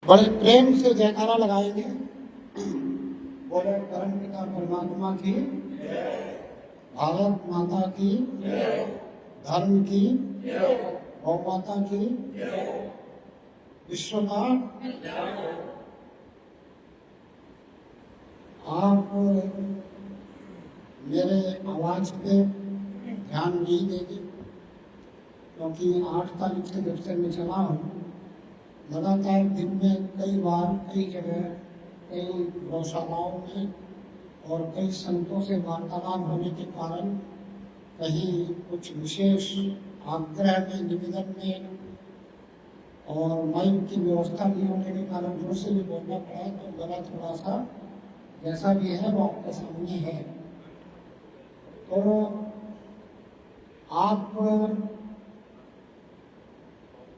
बड़े प्रेम से जयकारा लगाएंगे। बोले परम पिता परमात्मा की, भारत माता की, धर्म की, गौ माता की, विश्व का। आप मेरे आवाज पे ध्यान नहीं देंगे क्योंकि 8 तारीख से जब से मैं चला हूँ, लगातार दिन में कई बार कई जगह कई गौशालाओं में और कई संतों से वार्तालाप होने के कारण कहीं कुछ विशेष आग्रह में, निवेदन में और माइक की व्यवस्था नहीं होने के कारण जोर से भी बोलना पड़ा, तो गला थोड़ा सा जैसा भी है वो आपके सामने है। तो आप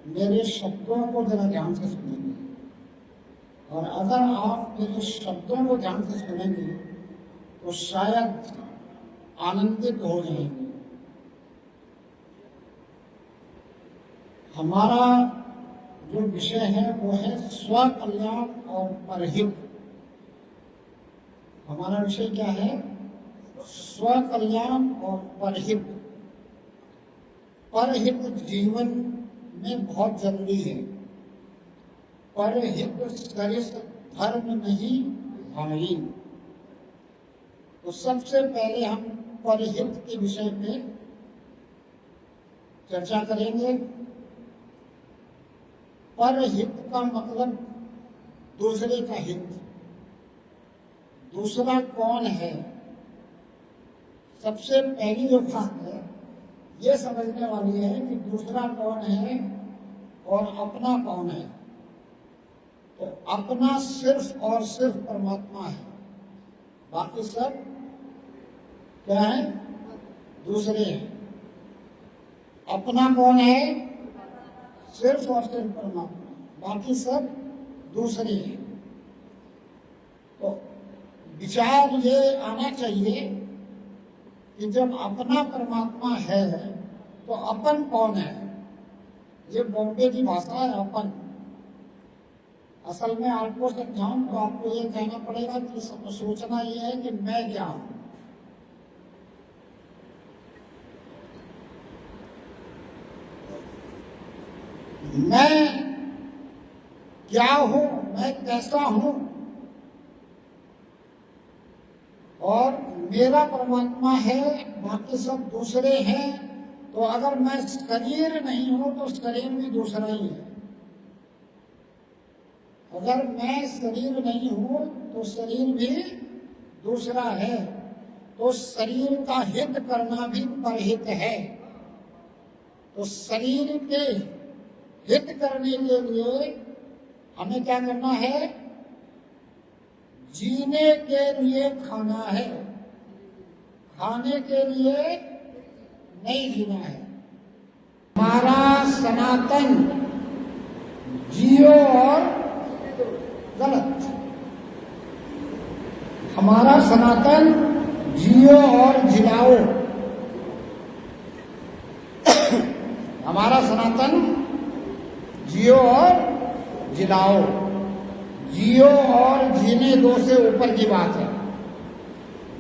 मेरे शब्दों को जरा ध्यान से सुनेंगे, और अगर आप मेरे शब्दों को ध्यान से सुनेंगे तो शायद आनंदित हो जाएंगे। हमारा जो विषय है वो है स्व कल्याण और परहित। हमारा विषय क्या है? स्व कल्याण और परहित। परहित जीवन में बहुत जरूरी है। परहित सरिस धर्म नहीं भाई। तो सबसे पहले हम परहित के विषय पे चर्चा करेंगे। परहित का मतलब दूसरे का हित। दूसरा कौन है? सबसे पहली जो बात है ये समझने वाली है कि दूसरा कौन है और अपना कौन है। तो अपना सिर्फ और सिर्फ परमात्मा है, बाकी सब क्या है? दूसरे हैं। अपना कौन है? सिर्फ और सिर्फ परमात्मा, बाकी सब दूसरे हैं। तो विचार ये आना चाहिए कि जब अपना परमात्मा है तो अपन कौन है? ये बॉम्बे की भाषा है, अपन। असल में आपको समझाऊं तो आपको ये कहना पड़ेगा कि सोचना ये है कि मैं क्या हूं। मैं क्या हूं, मैं कैसा हूं, और मेरा परमात्मा है, बाकी सब दूसरे हैं। तो अगर मैं शरीर नहीं हूं तो शरीर भी दूसरा ही है। अगर मैं शरीर नहीं हूं तो शरीर भी दूसरा है। तो शरीर का हित करना भी परहित है। तो शरीर के हित करने के लिए हमें क्या करना है? जीने के लिए खाना है, खाने के लिए नहीं जीना है। हमारा सनातन जियो और गलत। हमारा सनातन जियो और जिलाओ। हमारा सनातन जियो और जिलाओ। जियो और जीने दो से ऊपर की बात है।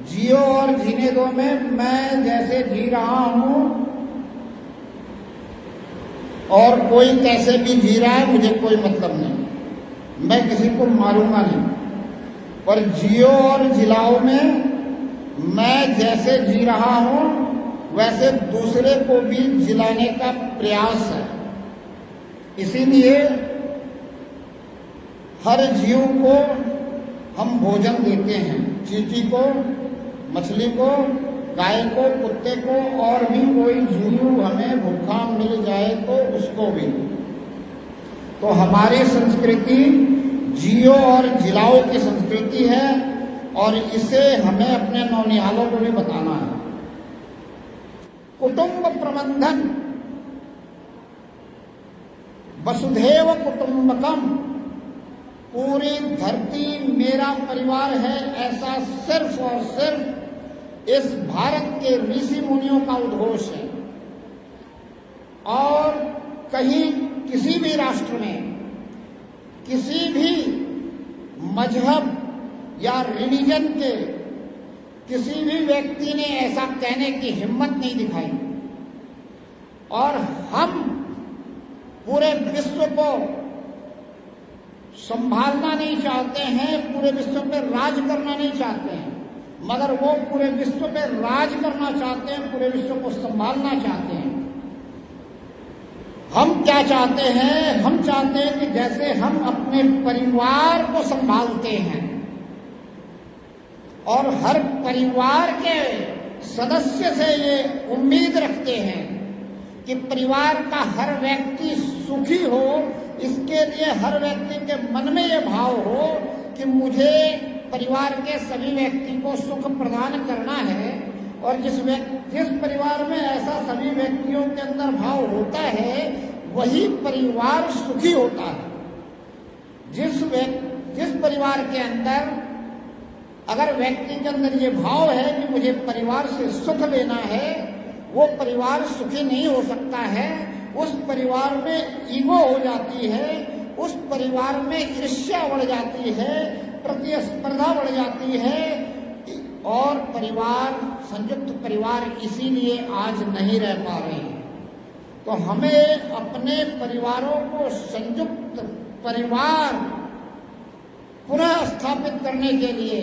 जियो और जीने दो में मैं जैसे जी रहा हूं और कोई कैसे भी जी रहा है मुझे कोई मतलब नहीं, मैं किसी को मारूंगा नहीं। पर जियो और जिलाओ में मैं जैसे जी रहा हूं वैसे दूसरे को भी जिलाने का प्रयास है। इसीलिए हर जीव को हम भोजन देते हैं। चींटी को, मछली को, गाय को, कुत्ते को, और भी कोई जीव हमें भूखा मिल जाए तो उसको भी। तो हमारी संस्कृति जियो और जिलाओ की संस्कृति है, और इसे हमें अपने नौनिहालों को भी बताना है। कुटुंब प्रबंधन, वसुधैव कुटुंबकम, पूरी धरती मेरा परिवार है, ऐसा सिर्फ और सिर्फ इस भारत के ऋषि मुनियों का उद्घोष है। और कहीं किसी भी राष्ट्र में किसी भी मजहब या रिलीजन के किसी भी व्यक्ति ने ऐसा कहने की हिम्मत नहीं दिखाई। और हम पूरे विश्व को संभालना नहीं चाहते हैं, पूरे विश्व पे राज करना नहीं चाहते हैं, मगर वो पूरे विश्व पे राज करना चाहते हैं, पूरे विश्व को संभालना चाहते हैं। हम क्या चाहते हैं? हम चाहते हैं कि जैसे हम अपने परिवार को संभालते हैं और हर परिवार के सदस्य से ये उम्मीद रखते हैं कि परिवार का हर व्यक्ति सुखी हो, इसके लिए हर व्यक्ति के मन में ये भाव हो कि मुझे परिवार के सभी व्यक्ति को सुख प्रदान करना है। और जिस परिवार में ऐसा सभी व्यक्तियों के अंदर भाव होता है, वही परिवार सुखी होता है। जिस परिवार के अंदर अगर व्यक्ति के अंदर ये भाव है कि मुझे परिवार से सुख लेना है, वो परिवार सुखी नहीं हो सकता है। उस परिवार में ईगो हो जाती है, उस परिवार में ईर्ष्या बढ़ जाती है, प्रतिस्पर्धा बढ़ जाती है, और परिवार, संयुक्त परिवार इसीलिए आज नहीं रह पा रहे हैं। तो हमें अपने परिवारों को संयुक्त परिवार पुनः स्थापित करने के लिए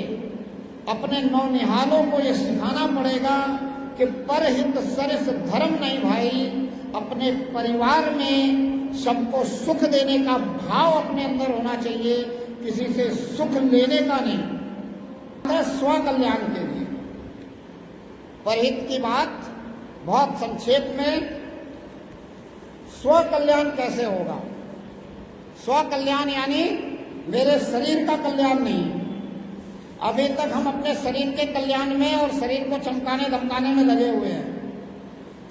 अपने नौनिहालों को ये सिखाना पड़ेगा कि परहित सरिस धर्म नहीं भाई। अपने परिवार में सबको सुख देने का भाव अपने अंदर होना चाहिए, किसी से सुख लेने का नहीं, स्व कल्याण के लिए। परहित की बात बहुत संक्षेप में, स्व कल्याण कैसे होगा? स्व कल्याण यानी मेरे शरीर का कल्याण नहीं। अभी तक हम अपने शरीर के कल्याण में और शरीर को चमकाने धमकाने में लगे हुए हैं।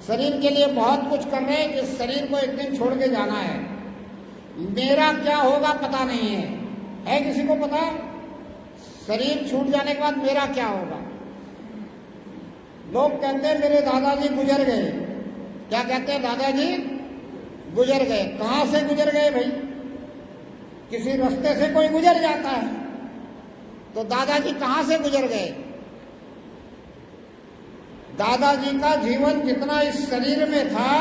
शरीर के लिए बहुत कुछ कर रहे हैं कि शरीर को एक दिन छोड़ के जाना है। मेरा क्या होगा पता नहीं है किसी को पता? शरीर छूट जाने के बाद मेरा क्या होगा? लोग कहते हैं मेरे दादाजी गुजर गए। क्या कहते हैं? दादाजी गुजर गए। कहां से गुजर गए भाई? किसी रास्ते से कोई गुजर जाता है, तो दादाजी कहां से गुजर गए? दादाजी का जीवन जितना इस शरीर में था,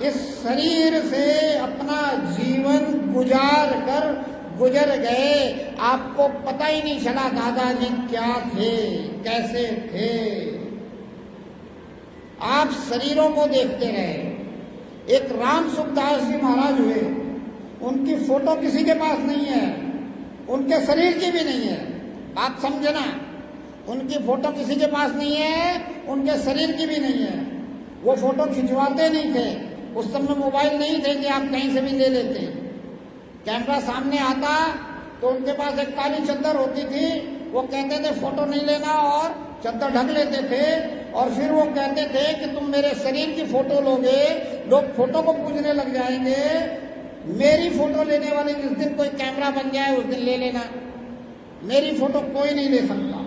इस शरीर से अपना जीवन गुजर गए। आपको पता ही नहीं चला दादाजी क्या थे, कैसे थे। आप शरीरों को देखते रहे। एक राम सुखदास जी महाराज हुए, उनकी फोटो किसी के पास नहीं है, उनके शरीर की भी नहीं है। बात समझना, उनकी फोटो किसी के पास नहीं है, उनके शरीर की भी नहीं है। वो फोटो खिंचवाते नहीं थे। उस समय मोबाइल नहीं थे कि आप कहीं से भी ले लेते। कैमरा सामने आता तो उनके पास एक काली चद्दर होती थी, वो कहते थे फोटो नहीं लेना, और चद्दर ढक लेते थे। और फिर वो कहते थे कि तुम मेरे शरीर की फोटो लोगे, लोग फोटो को पूजने लग जाएंगे। मेरी फोटो लेने वाले जिस दिन कोई कैमरा बन जाए उस दिन ले लेना, मेरी फोटो कोई नहीं ले सकता।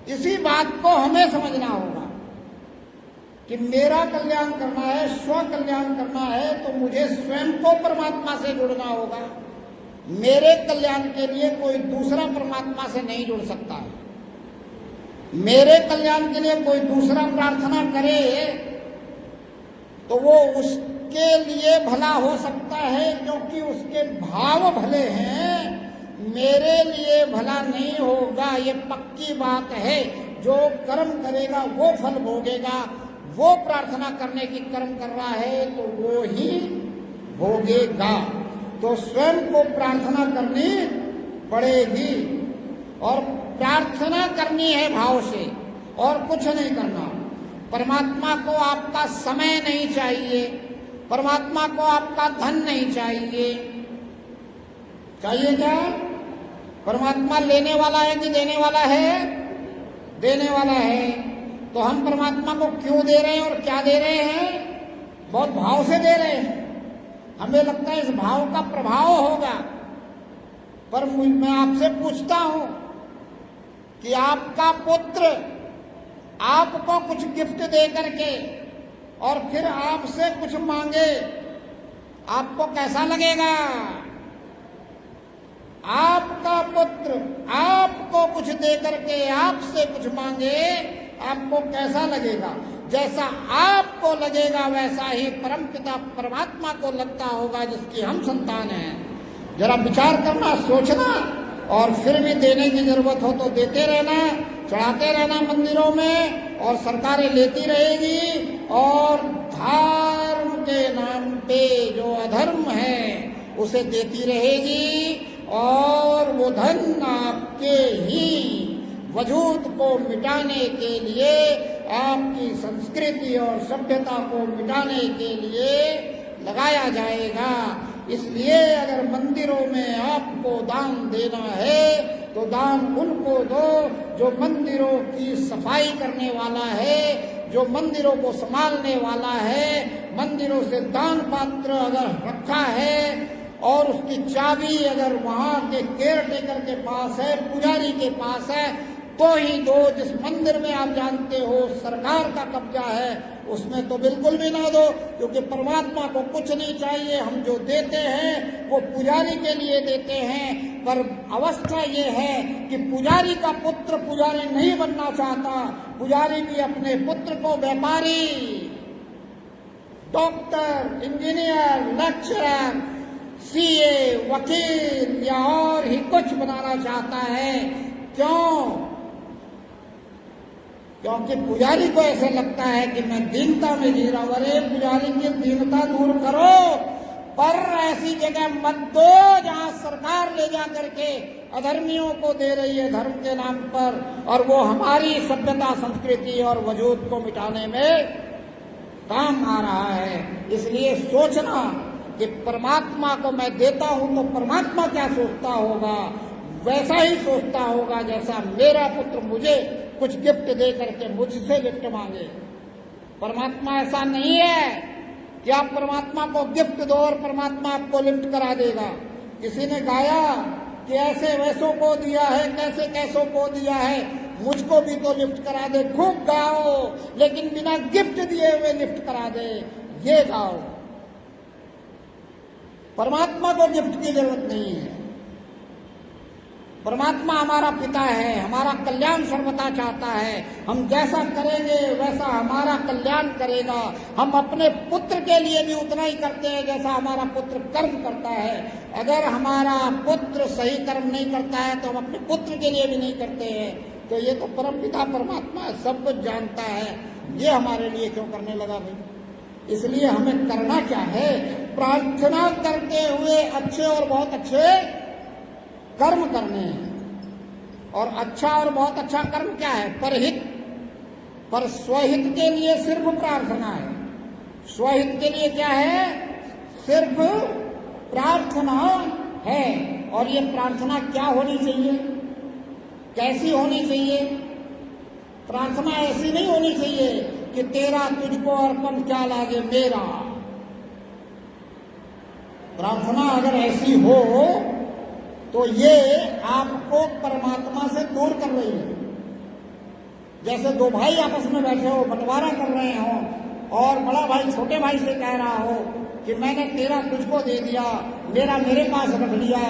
इसी बात को हमें समझना होगा कि मेरा कल्याण करना है, स्व कल्याण करना है, तो मुझे स्वयं को परमात्मा से जुड़ना होगा। मेरे कल्याण के लिए कोई दूसरा परमात्मा से नहीं जुड़ सकता है। मेरे कल्याण के लिए कोई दूसरा प्रार्थना करे तो वो उसके लिए भला हो सकता है, क्योंकि उसके भाव भले हैं। मेरे लिए भला नहीं होगा, ये पक्की बात है। जो कर्म करेगा वो फल भोगेगा। वो प्रार्थना करने की कर्म कर रहा है तो वो ही भोगेगा। तो स्वयं को प्रार्थना करनी पड़ेगी, और प्रार्थना करनी है भाव से, और कुछ नहीं करना। परमात्मा को आपका समय नहीं चाहिए, परमात्मा को आपका धन नहीं चाहिए। चाहिए क्या? परमात्मा लेने वाला है कि देने वाला है? देने वाला है। तो हम परमात्मा को क्यों दे रहे हैं और क्या दे रहे हैं? बहुत भाव से दे रहे हैं। हमें लगता है इस भाव का प्रभाव होगा, पर मैं आपसे पूछता हूं कि आपका पुत्र आपको कुछ गिफ्ट दे करके और फिर आपसे कुछ मांगे, आपको कैसा लगेगा? पुत्र आपको कुछ दे करके आपसे कुछ मांगे, आपको कैसा लगेगा? जैसा आपको लगेगा वैसा ही परमपिता परमात्मा को लगता होगा जिसकी हम संतान हैं। जरा विचार करना, सोचना, और फिर भी देने की जरूरत हो तो देते रहना, चढ़ाते रहना मंदिरों में, और सरकारें लेती रहेगी, और धर्म के नाम पे जो अधर्म है उसे देती रहेगी, और वो धन आपके ही वजूद को मिटाने के लिए, आपकी संस्कृति और सभ्यता को मिटाने के लिए लगाया जाएगा। इसलिए अगर मंदिरों में आपको दान देना है तो दान उनको दो जो मंदिरों की सफाई करने वाला है, जो मंदिरों को संभालने वाला है। मंदिरों से दान पात्र अगर रखा है और उसकी चाबी अगर वहां के केयर टेकर के पास है, पुजारी के पास है, तो ही दो। जिस मंदिर में आप जानते हो सरकार का कब्जा है उसमें तो बिल्कुल भी ना दो, क्योंकि परमात्मा को कुछ नहीं चाहिए। हम जो देते हैं वो पुजारी के लिए देते हैं, पर अवस्था ये है कि पुजारी का पुत्र पुजारी नहीं बनना चाहता। पुजारी भी अपने पुत्र को व्यापारी, डॉक्टर, इंजीनियर, लेक्चरर, सीए, वकील या और ही कुछ बनाना चाहता है। क्यों? क्योंकि पुजारी को ऐसे लगता है कि मैं दीनता में जी रहा हूं। अरे पुजारी की दीनता दूर करो, पर ऐसी जगह मत दो जहां सरकार ले जा करके अधर्मियों को दे रही है धर्म के नाम पर, और वो हमारी सभ्यता, संस्कृति और वजूद को मिटाने में काम आ रहा है। इसलिए सोचना कि परमात्मा को मैं देता हूं तो परमात्मा क्या सोचता होगा, वैसा ही सोचता होगा जैसा मेरा पुत्र मुझे कुछ गिफ्ट दे करके मुझसे गिफ्ट मांगे। परमात्मा ऐसा नहीं है कि आप परमात्मा को गिफ्ट दो और परमात्मा आपको लिफ्ट करा देगा। किसी ने गाया कि ऐसे वैसों को दिया है, कैसे कैसों को दिया है, मुझको भी तो लिफ्ट करा दे। खूब गाओ, लेकिन बिना गिफ्ट दिए हुए लिफ्ट करा दे, ये गाओ। परमात्मा को गिफ्ट की जरूरत नहीं है। परमात्मा हमारा पिता है, हमारा कल्याण सर्वथा चाहता है। हम जैसा करेंगे वैसा हमारा कल्याण करेगा। हम अपने पुत्र के लिए भी उतना ही करते हैं जैसा हमारा पुत्र कर्म करता है। अगर हमारा पुत्र सही कर्म नहीं करता है तो हम अपने पुत्र के लिए भी नहीं करते हैं। तो ये तो परमपिता परमात्मा सब कुछ जानता है, ये हमारे लिए क्यों करने लगा भाई? इसलिए हमें करना क्या है? प्रार्थना करते हुए अच्छे और बहुत अच्छे कर्म करने हैं। और अच्छा और बहुत अच्छा कर्म क्या है? परहित। पर स्वहित के लिए सिर्फ प्रार्थना है। स्वहित के लिए क्या है? सिर्फ प्रार्थना है। और ये प्रार्थना क्या होनी चाहिए, कैसी होनी चाहिए? प्रार्थना ऐसी नहीं होनी चाहिए कि तेरा तुझको अर्पण क्या लागे मेरा। प्रार्थना अगर ऐसी हो तो ये आपको परमात्मा से दूर कर रही है। जैसे दो भाई आपस में बैठे हो, बंटवारा कर रहे हो, और बड़ा भाई छोटे भाई से कह रहा हो कि मैंने तेरा तुझको दे दिया, मेरा मेरे पास रख लिया,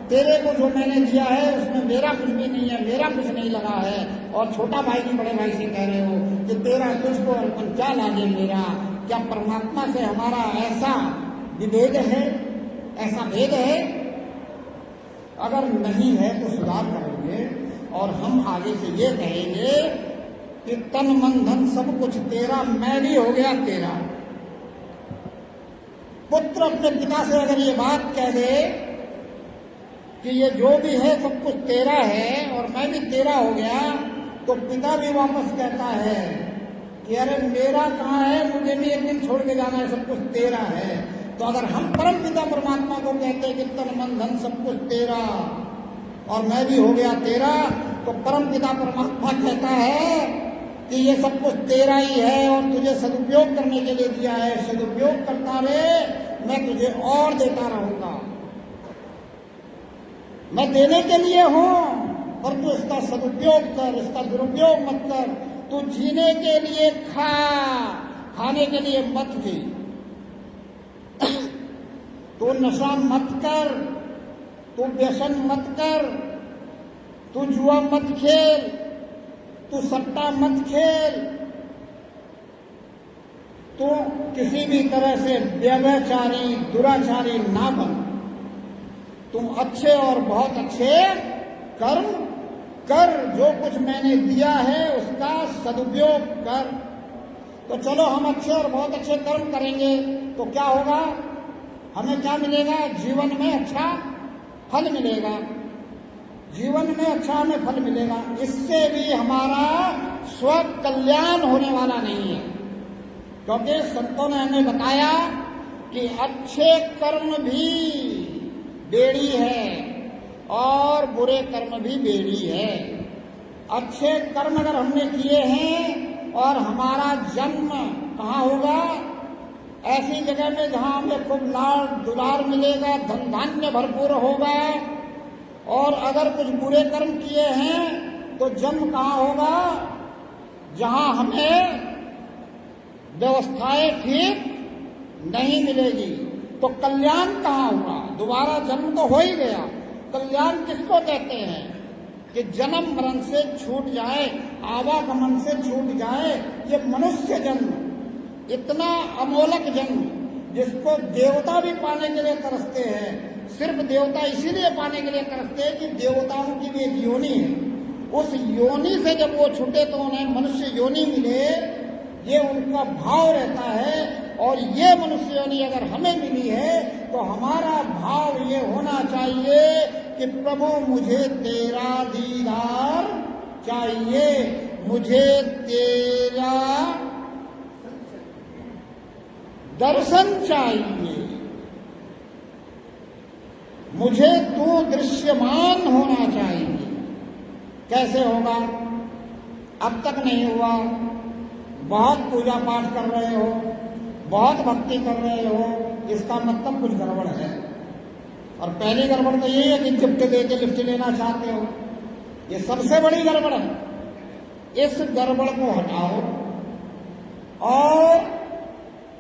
तेरे को जो मैंने दिया है उसमें मेरा कुछ भी नहीं है, मेरा कुछ नहीं लगा है। और छोटा भाई भी बड़े भाई से कह रहे हो कि तेरा तुझको अर्पण क्या लागे मेरा। क्या परमात्मा से हमारा ऐसा विभेद है, ऐसा भेद है? अगर नहीं है तो सुधार करेंगे और हम आगे से ये कहेंगे कि तन मन धन सब कुछ तेरा, मैं भी हो गया तेरा। पुत्र अपने पिता से अगर ये बात कह दे कि ये जो भी है सब कुछ तेरा है और मैं भी तेरा हो गया, तो पिता भी वापस कहता है कि अरे मेरा कहाँ है, मुझे भी एक दिन छोड़ के जाना है, सब कुछ तेरा है। तो अगर हम परम पिता परमात्मा को कहते हैं कि तन मन धन सब कुछ तेरा और मैं भी हो गया तेरा, तो परम पिता परमात्मा कहता है कि ये सब कुछ तेरा ही है और तुझे सदुपयोग करने के लिए दिया है। सदुपयोग करता रहे, मैं तुझे और देता रहूंगा। मैं देने के लिए हूं, पर तू इसका सदुपयोग कर, इसका दुरुपयोग मत कर। तू जीने के लिए खा, खाने के लिए मत जी। तो नशा मत कर, तू व्यसन मत कर, तू जुआ मत खेल, तू सट्टा मत खेल, तू किसी भी तरह से व्यभिचारी दुराचारी ना बन। तुम अच्छे और बहुत अच्छे कर्म कर, जो कुछ मैंने दिया है उसका सदुपयोग कर। तो चलो हम अच्छे और बहुत अच्छे कर्म करेंगे तो क्या होगा, हमें क्या मिलेगा, जीवन में अच्छा फल मिलेगा, जीवन में अच्छा हमें फल मिलेगा। इससे भी हमारा स्व कल्याण होने वाला नहीं है, क्योंकि संतों ने हमें बताया कि अच्छे कर्म भी बेड़ी है और बुरे कर्म भी बेड़ी है। अच्छे कर्म अगर हमने किए हैं और हमारा जन्म कहाँ होगा, ऐसी जगह में जहाँ हमें खूब लाड़ दुलार मिलेगा, धन धान्य भरपूर होगा। और अगर कुछ बुरे कर्म किए हैं तो जन्म कहाँ होगा, जहाँ हमें व्यवस्थाएं ठीक नहीं मिलेगी। तो कल्याण कहाँ हुआ, दोबारा जन्म तो हो ही गया। कल्याण किसको कहते हैं कि जन्म मरण से छूट जाए, आवागमन से छूट जाए। ये मनुष्य जन्म, इतना अमोलक जन्म जिसको देवता भी पाने के लिए तरसते हैं। सिर्फ देवता इसीलिए पाने के लिए तरसते हैं कि देवताओं की भी एक योनि है। उस योनि से जब वो छूटे तो उन्हें मनुष्य योनि मिले, ये उनका भाव रहता है। और ये मनुष्य योनि अगर हमें मिली है तो हमारा भाव ये होना चाहिए कि प्रभु मुझे तेरा दीदार चाहिए, मुझे तेरा दर्शन चाहिए, मुझे तू दृश्यमान होना चाहिए। कैसे होगा, अब तक नहीं हुआ। बहुत पूजा पाठ कर रहे हो, बहुत भक्ति कर रहे हो, इसका मतलब कुछ गड़बड़ है। और पहली गड़बड़ तो यही है कि गिफ्ट देके लिफ्ट लेना चाहते हो, ये सबसे बड़ी गड़बड़ है। इस गड़बड़ को हटाओ और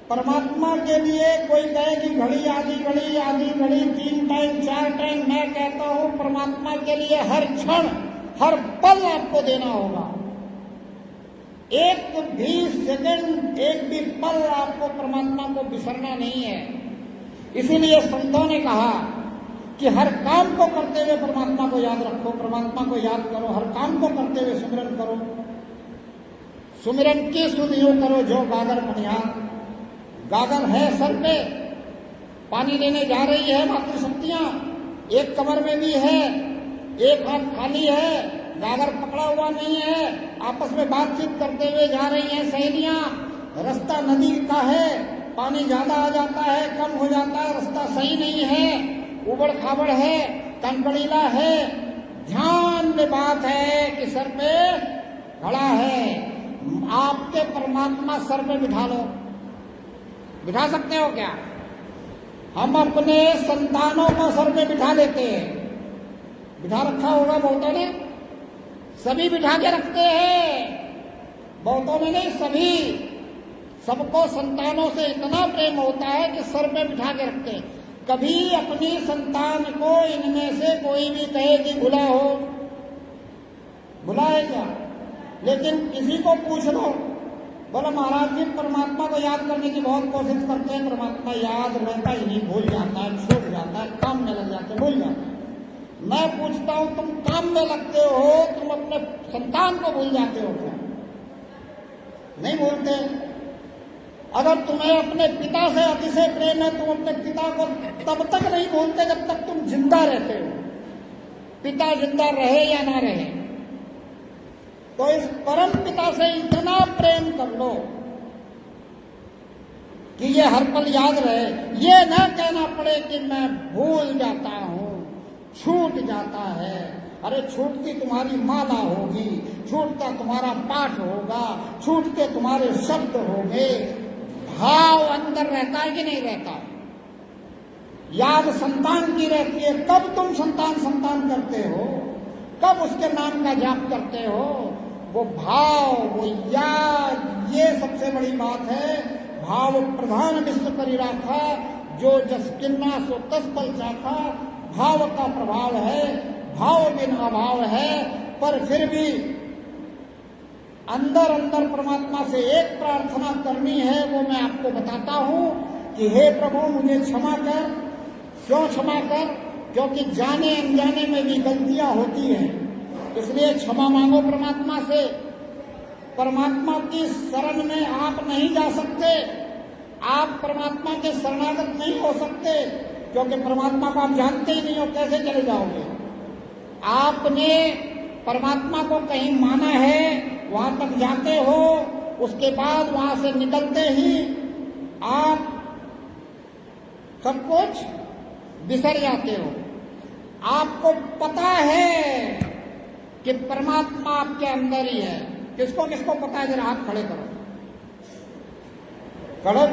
परमात्मा के लिए कोई कहे कि घड़ी आधी घड़ी आधी घड़ी 3 टाइम 4 टाइम, मैं कहता हूं परमात्मा के लिए हर क्षण हर पल आपको देना होगा। एक भी सेकंड, एक भी पल आपको परमात्मा को बिसरना नहीं है। इसीलिए संतों ने कहा कि हर काम को करते हुए परमात्मा को याद रखो, परमात्मा को याद करो, हर काम को करते हुए सुमिरन करो। सुमिरन की सुध यूं करो जो गागर मनिहार। गागर है सर पे, पानी लेने जा रही है मातृशक्तियां, एक कमर में भी है, एक हाथ खाली है, गागर पकड़ा हुआ नहीं है। आपस में बातचीत करते हुए जा रही हैं सहेलियां। रास्ता नदी का है, पानी ज्यादा आ जाता है, कम हो जाता है, रास्ता सही नहीं है, उबड़ खाबड़ है, कंकड़ीला है। ध्यान में बात है कि सर पे घड़ा है, आपके परमात्मा सर पे बिठा लो। बिठा सकते हो क्या? हम अपने संतानों को सर पे बिठा लेते हैं, बिठा रखा होगा बहुतों ने, सभी बिठा के रखते हैं, बहुतों ने नहीं, सभी, सबको संतानों से इतना प्रेम होता है कि सर पे बिठा के रखते हैं। कभी अपनी संतान को इनमें से कोई भी कहे कि भुला हो, भुला है क्या? लेकिन किसी को पूछ लो, बोला महाराज जी परमात्मा को याद करने की बहुत कोशिश करते हैं, परमात्मा याद रहता ही नहीं, भूल जाता है, छूट जाता है, काम में लग जाते हैं, भूल जाता है। मैं पूछता हूं तुम काम में लगते हो, तुम अपने संतान को भूल जाते हो क्या? नहीं भूलते। अगर तुम्हें अपने पिता से अतिशय प्रेम है, तुम अपने पिता को तब तक नहीं भूलते जब तक तुम जिंदा रहते हो, पिता जिंदा रहे या ना रहे। तो इस परम पिता से इतना प्रेम कर लो कि ये हर पल याद रहे। ये न कहना पड़े कि मैं भूल जाता हूं, छूट जाता है। अरे छूटती तुम्हारी माला होगी, छूटता तुम्हारा पाठ होगा, छूटते तुम्हारे शब्द होंगे। भाव अंदर रहता है कि नहीं रहता? याद संतान की रहती है। कब तुम संतान संतान करते हो, कब उसके नाम का जाप करते हो? वो भाव, वो याद, ये सबसे बड़ी बात है। भाव प्रधान विश्व करी राखा, जो जस किन्ना सो तस पल चाखा। भाव का प्रभाव है। भाव बिन अभाव है, पर फिर भी अंदर अंदर परमात्मा से एक प्रार्थना करनी है। वो मैं आपको बताता हूं कि हे प्रभु मुझे क्षमा कर। क्यों क्षमा कर? क्योंकि जाने अनजाने में भी गलतियां होती हैं, इसलिए क्षमा मांगो परमात्मा से। परमात्मा की शरण में आप नहीं जा सकते, आप परमात्मा के शरणागत नहीं हो सकते, क्योंकि परमात्मा को आप जानते ही नहीं हो, कैसे चले जाओगे? आपने परमात्मा को कहीं माना है, वहां तक जाते हो, उसके बाद वहां से निकलते ही आप सब कुछ बिसर जाते हो। आपको पता है कि परमात्मा आपके अंदर ही है। किसको किसको पता है? जरा हाथ खड़े करो,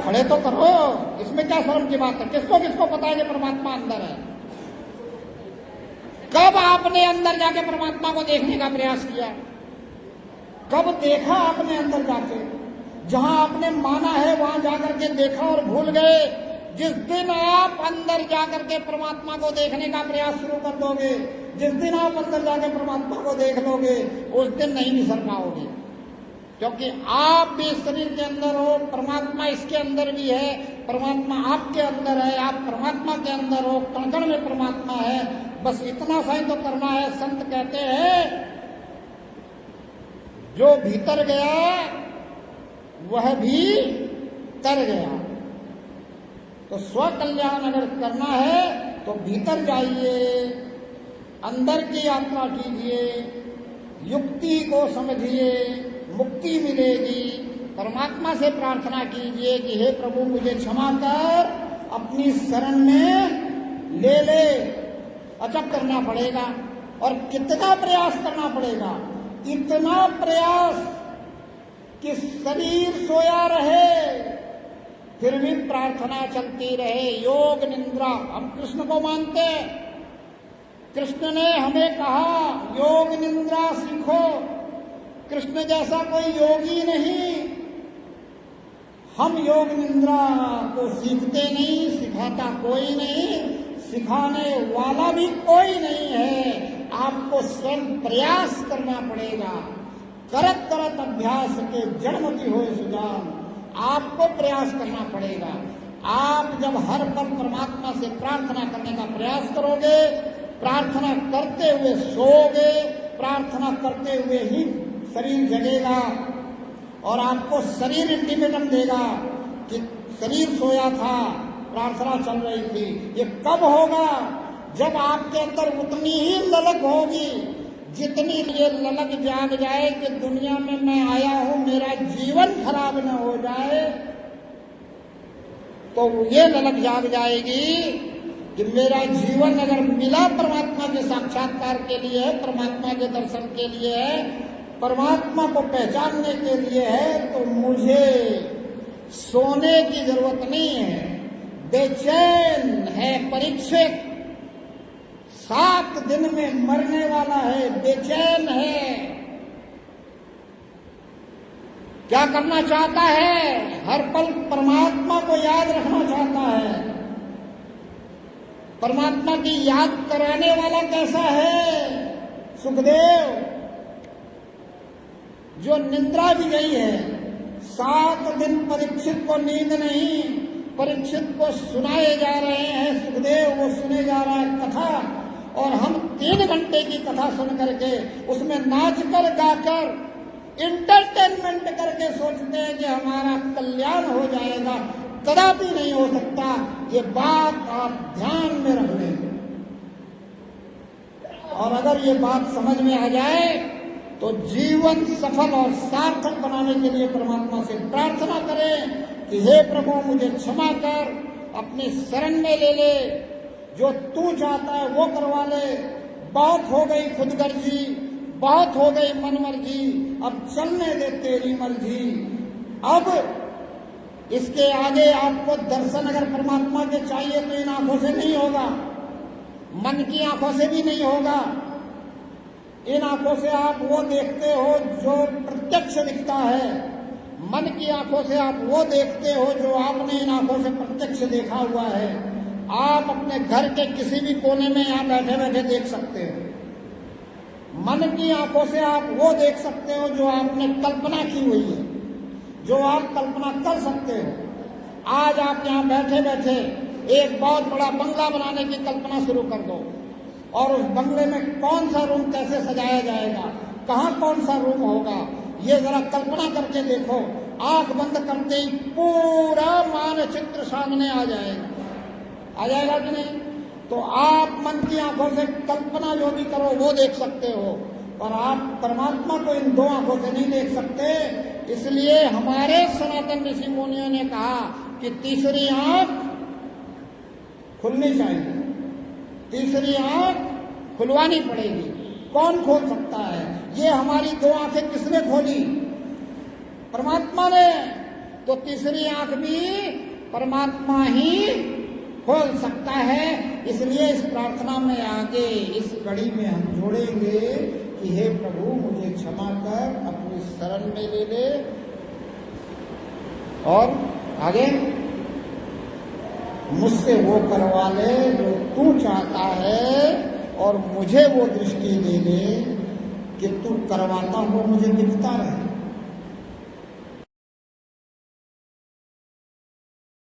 खड़े तो करो, इसमें क्या शर्म की बात है? किसको किसको पता है कि परमात्मा अंदर है? कब आपने अंदर जाके परमात्मा को देखने का प्रयास किया? कब देखा आपने अंदर जाके? जहां आपने माना है वहां जाकर के देखा और भूल गए। जिस दिन आप अंदर जाकर के परमात्मा को देखने का प्रयास शुरू कर दोगे, जिस दिन आप अंदर जाके परमात्मा को देख लोगे, उस दिन नहीं बिसर पाओगे, क्योंकि आप भी शरीर के अंदर हो, परमात्मा इसके अंदर भी है, परमात्मा आपके अंदर है, आप परमात्मा के अंदर हो, कण कण में परमात्मा है। बस इतना सा ही तो करना है। संत कहते हैं जो भीतर गया वह भी तर गया। तो स्व कल्याण अगर करना है तो भीतर जाइए, अंदर की यात्रा कीजिए, युक्ति को समझिए, मुक्ति मिलेगी। परमात्मा से प्रार्थना कीजिए कि हे प्रभु मुझे क्षमा कर, अपनी शरण में ले ले। अचक करना पड़ेगा, और कितना प्रयास करना पड़ेगा? इतना प्रयास कि शरीर सोया रहे फिर भी प्रार्थना चलती रहे। योग निद्रा, हम कृष्ण को मानते हैं, कृष्ण ने हमें कहा योग निद्रा सीखो। कृष्ण जैसा कोई योगी नहीं। हम योग निद्रा को सीखते नहीं, सिखाता कोई नहीं, सिखाने वाला भी कोई नहीं है। आपको स्वयं प्रयास करना पड़ेगा। करत करत अभ्यास के जन्मति होय सुजान, आपको प्रयास करना पड़ेगा। आप जब हर पल परमात्मा से प्रार्थना करने का प्रयास करोगे, प्रार्थना करते हुए सोओगे, प्रार्थना करते हुए ही शरीर जगेगा, और आपको शरीर इंटीमेटम देगा कि शरीर सोया था, प्रार्थना चल रही थी। ये कब होगा? जब आपके अंदर उतनी ही ललक होगी, जितनी ये ललक जाग जाए कि दुनिया में मैं आया हूं, मेरा जीवन खराब न हो जाए, तो ये ललक जाग जाएगी कि मेरा जीवन अगर मिला परमात्मा के साक्षात्कार के लिए है, परमात्मा के दर्शन के लिए है, परमात्मा को पहचानने के लिए है, तो मुझे सोने की जरूरत नहीं है। बेचैन है परीक्षित, 7 दिन में मरने वाला है, बेचैन है। क्या करना चाहता है? हर पल परमात्मा को याद रखना चाहता है। परमात्मा की याद कराने वाला कैसा है? सुखदेव, जो निद्रा भी गई है। 7 दिन परीक्षित को नींद नहीं, परीक्षित को सुनाए जा रहे हैं सुखदेव, वो सुने जा रहा है कथा, और हम 3 घंटे की कथा सुन करके उसमें नाच कर गाकर इंटरटेनमेंट करके सोचते हैं कि हमारा कल्याण हो जाएगा। कदापि नहीं हो सकता। ये बात आप ध्यान में रख लें, और अगर ये बात समझ में आ जाए तो जीवन सफल और सार्थक बनाने के लिए परमात्मा से प्रार्थना करें कि हे प्रभु मुझे क्षमा कर, अपनी शरण में ले ले, जो तू चाहता है वो करवा ले। बहुत हो गई खुदगर्जी, बहुत हो गई मनमर्जी, अब चलने दे तेरी मर्जी। अब इसके आगे आपको दर्शन अगर परमात्मा के चाहिए तो इन आंखों से नहीं होगा, मन की आंखों से भी नहीं होगा। इन आंखों से आप वो देखते हो जो प्रत्यक्ष दिखता है, मन की आंखों से आप वो देखते हो जो आपने इन आंखों से प्रत्यक्ष देखा हुआ है। आप अपने घर के किसी भी कोने में यहाँ बैठे बैठे देख सकते हो। मन की आंखों से आप वो देख सकते हो जो आपने कल्पना की हुई है, जो आप कल्पना कर सकते हो। आज आप यहाँ बैठे बैठे एक बहुत बड़ा बंगला बनाने की कल्पना शुरू कर दो, और उस बंगले में कौन सा रूम कैसे सजाया जाएगा, कहाँ कौन सा रूम होगा, ये जरा कल्पना करके देखो। आंख बंद करते ही पूरा मानचित्र सामने आ जाएगा कि नहीं? तो आप मन की आंखों से कल्पना जो भी करो वो देख सकते हो, पर आप परमात्मा को इन दो आंखों से नहीं देख सकते। इसलिए हमारे सनातन ऋषि मुनियों ने कहा कि तीसरी आंख खुलनी चाहिए, तीसरी आंख खुलवानी पड़ेगी। कौन खोल सकता है? ये हमारी दो आंखें किसने खोली? परमात्मा ने। तो तीसरी आंख भी परमात्मा ही खोल सकता है। इसलिए इस प्रार्थना में आगे इस कड़ी में हम जोड़ेंगे कि हे प्रभु मुझे क्षमा कर, अपनी शरण में ले ले, और आगे मुझसे वो करवा ले जो तू चाहता है, और मुझे वो दृष्टि दे दे कि तू करवाता हो मुझे दिखता रहे।